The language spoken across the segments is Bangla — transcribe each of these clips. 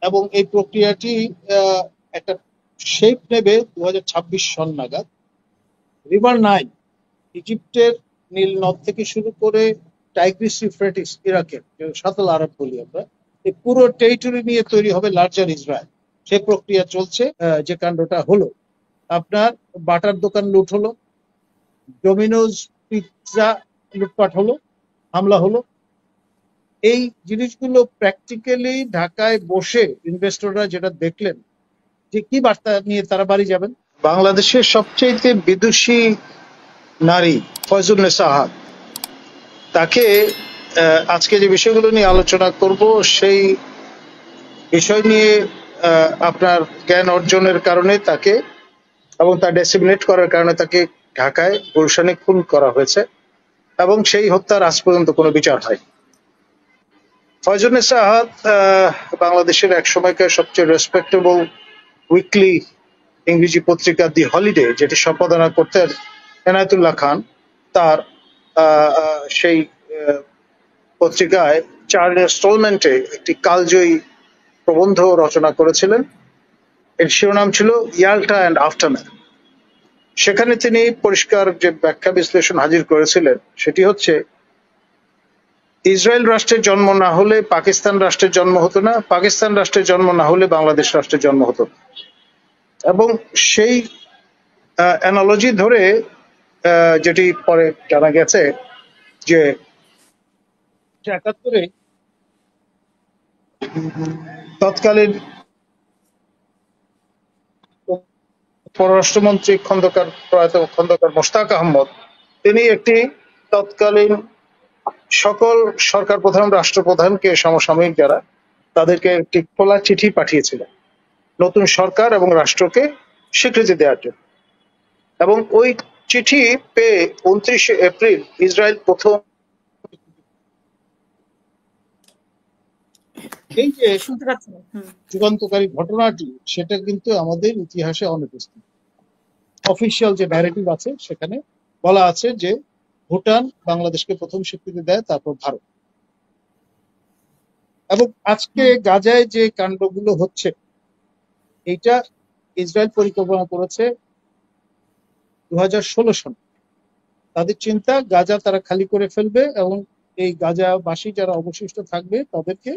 এবং এই প্রক্রিয়াটি একটা শেপ নেবে 2026 সন নাগাদ। রিভার নাইল, ইজিপ্টের নীল নদ থেকে শুরু করে টাইগ্রিস ইউফ্রেটিস, ইরাকের সাতল আরব বলি আমরা, এই পুরো টেরিটরি নিয়ে তৈরি হবে লার্জার ইসরায়েল। সেই প্রক্রিয়া চলছে। যে কাণ্ডটা হলো, আপনার বাটার দোকান লুট হলো, ডোমিনোজ পিৎজা লুটপাট হলো, হামলা হলো। এই জিনিসগুলো প্র্যাকটিক্যালি ঢাকায় বসে ইনভেস্টররা যেটা দেখলেন যে কি বার্তা নিয়ে তারা বাড়ি যাবেন। বাংলাদেশের সবচেয়ে বিদুষী নারী ফয়জুন্নেসা আহাদ, তাকে আজকে যে বিষয়গুলো নিয়ে আলোচনা করব সেই বিষয় নিয়ে আপনার জ্ঞান অর্জনের কারণে তাকে এবং তা ডেসিমিনেট করার কারণে তাকে ঢাকায় গুলশানে খুন করা হয়েছে এবং সেই হত্যার আজ পর্যন্ত কোনো বিচার হয়। ফয়জুন্নেসা আহাদ বাংলাদেশের এক সময়কার সবচেয়ে রেসপেক্টেবল উইকলি ইংরেজি পত্রিকা দি হলিডে, যেটি সম্পাদনা করতেন এনায়েতুল্লাহ খান, তার সেই পত্রিকায় 4 ইনস্টলমেন্টে একটি কালজয়ী প্রবন্ধ রচনা করেছিলেন। এর শিরোনাম ছিল ইয়াল্টা অ্যান্ড আফটারম্যাথ। সেখানে তিনি পরিষ্কার যে ব্যাখ্যা বিশ্লেষণ হাজির করেছিলেন সেটি হচ্ছে, ইসরায়েল রাষ্ট্রের জন্ম না হলে পাকিস্তান রাষ্ট্রের জন্ম হতো না, পাকিস্তান রাষ্ট্রের জন্ম না হলে বাংলাদেশ রাষ্ট্রের জন্ম হতো। এবং সেই অ্যানালজি ধরে যেটি পরে জানা গেছে যে 71-এ তৎকালীন পররাষ্ট্রমন্ত্রী প্রয়াত খন্দকার মোশতাক আহমদ, তিনি একটি তৎকালীন সকল সরকার প্রধান, রাষ্ট্রপ্রধানকে, সমসাময়িক যারা, তাদেরকে একটি খোলা চিঠি পাঠিয়েছিলেন নতুন সরকার এবং রাষ্ট্রকে স্বীকৃতি দেওয়ার জন্য। এবং ওই চিঠি পেয়ে 29শে এপ্রিল ইসরায়েল প্রথম এই যে যুগান্তকারী ঘটনাটি, সেটা কিন্তু আমাদের ইতিহাসে অনুপস্থিত। অফিসিয়াল যে ন্যারেটিভ আছে সেখানে বলা আছে যে ভুটান বাংলাদেশকে প্রথম স্বীকৃতি দেয়, তারপর ভারত। এবং আজকে গাজায় যে কাণ্ডগুলো হচ্ছে, এইটা ইসরায়েল পরিকল্পনা করেছে 2016 সনে। তাদের চিন্তা, গাজা তারা খালি করে ফেলবে এবং এই গাজাবাসী যারা অবশিষ্ট থাকবে তাদেরকে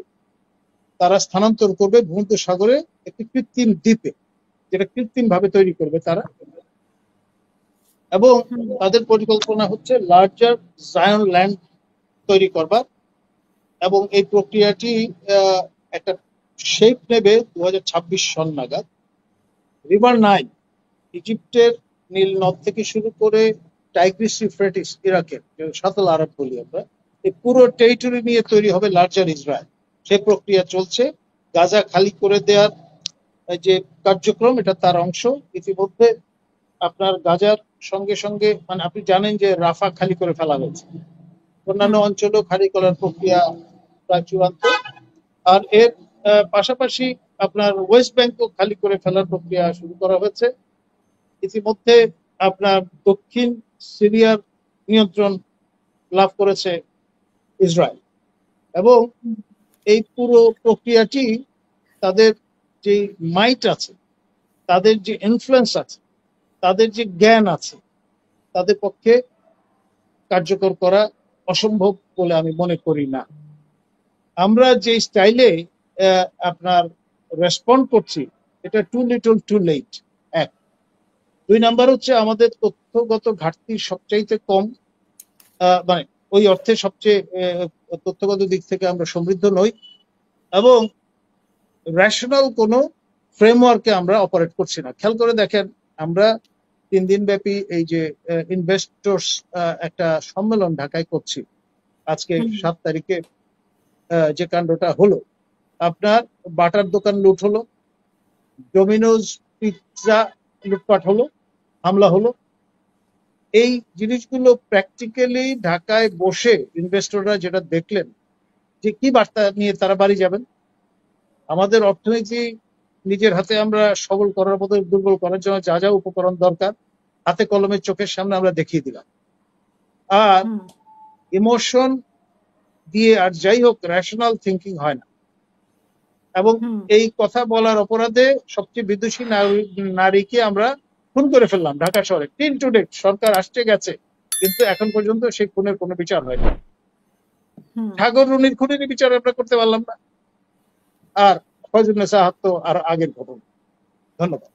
তারা স্থানান্তর করবে ভূমধ্যসাগরে একটি কৃত্রিম দ্বীপে, যেটা কৃত্রিম ভাবে তৈরি করবে তারা। এবং তাদের পরিকল্পনা হচ্ছে লার্জার জায়ন ল্যান্ড তৈরি করবার। এবং এই প্রক্রিয়াটি একটা শেপ নেবে 2026 সন নাগাদ। রিভার নাইল, ইজিপ্টের নীল নদ থেকে শুরু করে টাইগ্রিস ইউফ্রেটিস, ইরাকের সাতল আরব বলি আমরা, এই পুরো টেরিটরি নিয়ে তৈরি হবে লার্জার ইসরায়েল। সেই প্রক্রিয়া চলছে। গাজা খালি করে দেওয়ার যে কার্যক্রম, এটা তার অংশ। ইতিমধ্যে আপনার গাজার সঙ্গে সঙ্গে, মানে আপনি জানেন যে রাফা খালি করে ফেলা হয়েছে, অন্যান্য অঞ্চলও খালি করার প্রক্রিয়া প্রায় চূড়ান্ত। আর এর পাশাপাশি আপনার ওয়েস্ট ব্যাংকও খালি করে ফেলার প্রক্রিয়া শুরু করা হয়েছে। ইতিমধ্যে আপনার দক্ষিণ সিরিয়ার নিয়ন্ত্রণ লাভ করেছে ইসরায়েল। এবং এই পুরো প্রক্রিয়াটি তাদের যে মাইট আছে, তাদের যে ইনফ্লুয়েন্স আছে, তাদের যে জ্ঞান আছে, তাদের পক্ষে কার্যকর করা অসম্ভব বলে আমি মনে করি না। আমরা যে স্টাইলে আপনার রেসপন্ড করছি, এটা টু লিটল টু লেট। এক। 2 নাম্বার হচ্ছে আমাদের তথ্যগত ঘাটতি সবচাইতে কম, মানে ওই অর্থে সবচেয়ে তথ্যগত দিক থেকে আমরা সমৃদ্ধ নই, এবং রেশনাল কোনো ফ্রেমওয়ার্কে আমরা অপারেট করছি না। খেয়াল করে দেখেন, আমরা 3 দিন ব্যাপী এই যে ইনভেস্টর্স একটা সম্মেলন ঢাকায় করছি, আজকে 7 তারিখে যে কাণ্ডটা হলো, আপনার বাটার দোকান লুট হলো, ডোমিনোজ পিৎজা লুটপাট হলো, হামলা হলো। এই জিনিসগুলো প্র্যাকটিক্যালি ঢাকায় বসে ইনভেস্টররা যেটা দেখলেন যে কি বার্তা নিয়ে তারা বাড়ি যাবেন। আমাদের অর্থনীতি নিজের হাতে আমরা সবল করার মতো, দুর্বল করার জন্য যা যা উপকরণ দরকার হাতে কলমে চোখের সামনে আমরা দেখিয়ে দিলাম। আর ইমোশন দিয়ে আর যাই হোক রেশনাল থিঙ্কিং হয় না। এবং হুম এই কথা বলার অপরাধে সবচেয়ে বিদুষী নারীকে আমরা খুন করে ফেললাম ঢাকা শহরে। টিল টু ডেট সরকার আসছে গেছে, কিন্তু এখন পর্যন্ত সেই খুনের কোনো বিচার হয়নি। হুম সাগর রুনির খুনেরই বিচার আমরা করতে পারলাম না। আর ফয়জুন্নেসা আহাত তো আর আগের ঘটনা। ধন্যবাদ।